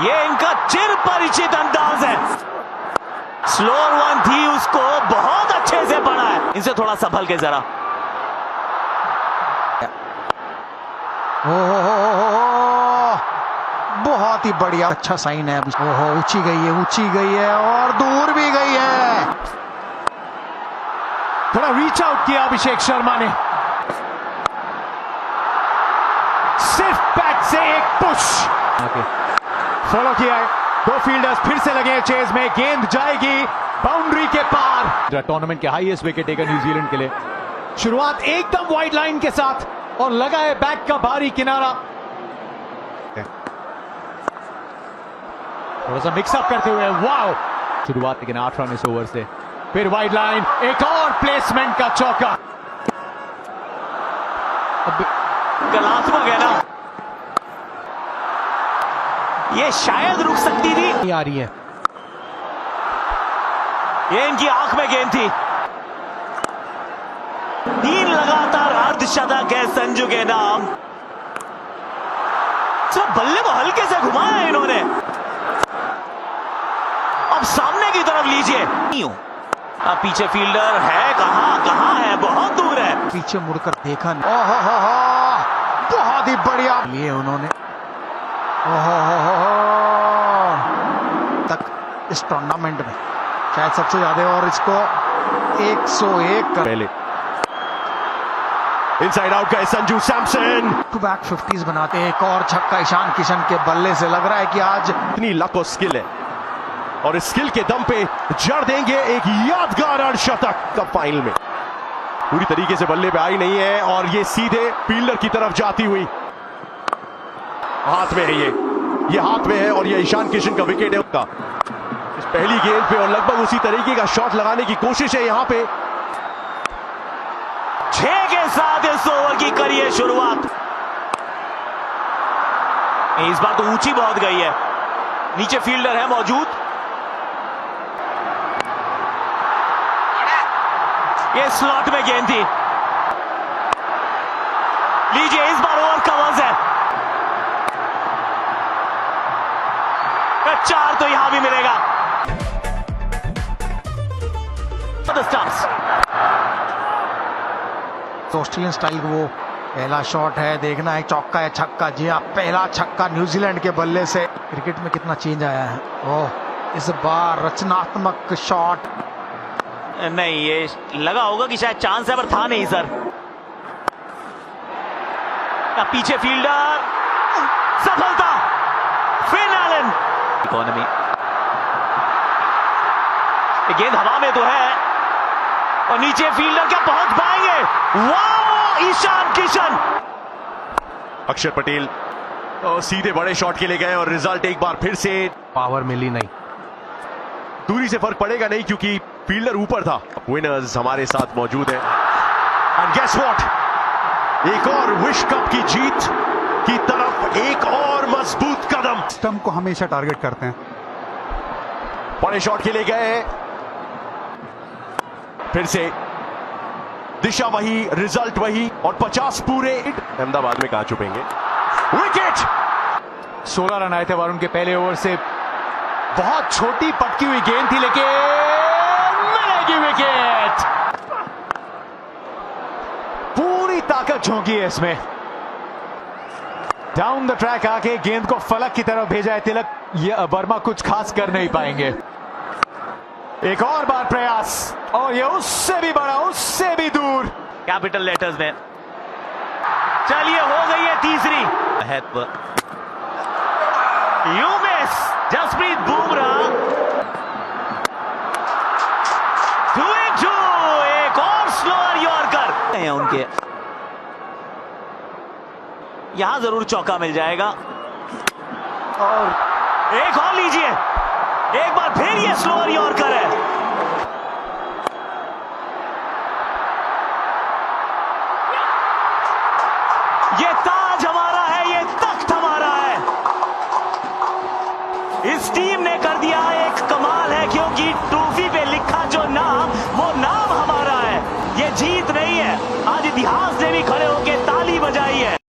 ये इनका चिर परिचित अंदाज है। स्लोअर वन थी, उसको बहुत अच्छे से पढ़ा है। इनसे थोड़ा संभल के जरा। बहुत ही बढ़िया, अच्छा साइन है। ओहो, ऊंची गई है और दूर भी गई है। थोड़ा रीच आउट किया अभिषेक शर्मा ने, सिर्फ बैट से एक पुश फॉलो किया है। दो फील्डर्स फिर से लगे चेज में, गेंद जाएगी बाउंड्री के पार। टूर्नामेंट के हाईएस्ट विकेट टेकर न्यूजीलैंड के लिए। शुरुआत एकदम वाइड लाइन के साथ और लगा है बैट का भारी किनारा। थोड़ा सा मिक्सअप करते हुए, वाओ शुरुआत, लेकिन 8 रन इस ओवर से। फिर वाइड लाइन, एक और प्लेसमेंट का चौका। कलात्मक है ना, ये शायद रुक सकती थी। आ रही है, ये इनकी आंख में गेंद थी। 3 लगातार अर्धशतक है संजू के नाम। सिर्फ बल्ले को हल्के से घुमाया है इन्होंने। अब सामने की तरफ लीजिए। अब पीछे फील्डर है, कहां है, बहुत दूर है। पीछे मुड़कर देखा, ओहो, बहुत ही बढ़िया लिए उन्होंने। तक इस टूर्नामेंट में शायद सबसे ज्यादा, और इसको 101 पहले इनसाइड आउट का Sanju Samson. To back 50s बनाते। एक और छक्का ईशान किशन के बल्ले से। लग रहा है कि आज इतनी लक और स्किल है, और इस स्किल के दम पे जड़ देंगे एक यादगार अर्धशतक। कप फाइनल में पूरी तरीके से बल्ले पे आई नहीं है, और ये सीधे फील्डर की तरफ जाती हुई हाथ में है। ये हाथ में है, और ये ईशान किशन का विकेट है उसका। इस पहली गेंद पे और लगभग उसी तरीके का शॉट लगाने की कोशिश है यहां पे। 6 के साथ इस ओवर की करिए शुरुआत। इस बार तो ऊंची बहुत गई है, नीचे फील्डर है मौजूद। ये स्लॉट में गेंद थी। लीजिए, इस बार ओवर कवर्स है। 4 तो यहां भी मिलेगा। ऑस्ट्रेलियन स्टाइल वो पहला शॉट है। देखना है चौका है छक्का। जी हाँ, पहला छक्का न्यूजीलैंड के बल्ले से। क्रिकेट में कितना चेंज आया है। ओह, इस बार रचनात्मक शॉट नहीं, ये लगा होगा कि शायद चांस है, पर था नहीं सर। पीछे फील्डर, सफलता। Finn Allen, economy. गेंद हवा में तो है, और नीचे फील्डर क्या पहुंच पाएंगे। वाह, ईशान किशन। अक्षर पटेल सीधे बड़े शॉट के लिए गए, और रिजल्ट एक बार फिर से पावर मिली नहीं। दूरी से फर्क पड़ेगा नहीं, क्योंकि फील्डर ऊपर था। विनर्स हमारे साथ मौजूद है, एंड गेस व्हाट, एक और विश्व कप की जीत की तरफ एक और मजबूत कदम। स्टंप को हमेशा टारगेट करते हैं। बड़े शॉट के लिए गए, फिर से दिशा वही, रिजल्ट वही, और 50 पूरे। अहमदाबाद में कहां छुपेंगे। विकेट। 16 रन आए थे वरुण के पहले ओवर से। बहुत छोटी पटकी हुई गेंद थी, लेकिन मिलेगी विकेट। पूरी ताकत झोंकी है इसमें। डाउन द ट्रैक आके गेंद को फलक की तरफ भेजा है तिलक। ये वर्मा कुछ खास कर नहीं पाएंगे। एक और बार प्रयास, और ये उससे भी बड़ा, उससे भी दूर। कैपिटल लेटर्स में। चलिए, हो गई है तीसरी। You miss Jasprit Bumrah. 2-2, एक और स्लोअर यॉर्कर है उनके। यहां जरूर चौका मिल जाएगा, और एक और लीजिए। एक बार फिर ये स्लोअर यॉर्कर है। ये ताज हमारा है, ये तख्त हमारा है। इस टीम ने कर दिया एक कमाल है, क्योंकि ट्रॉफी पे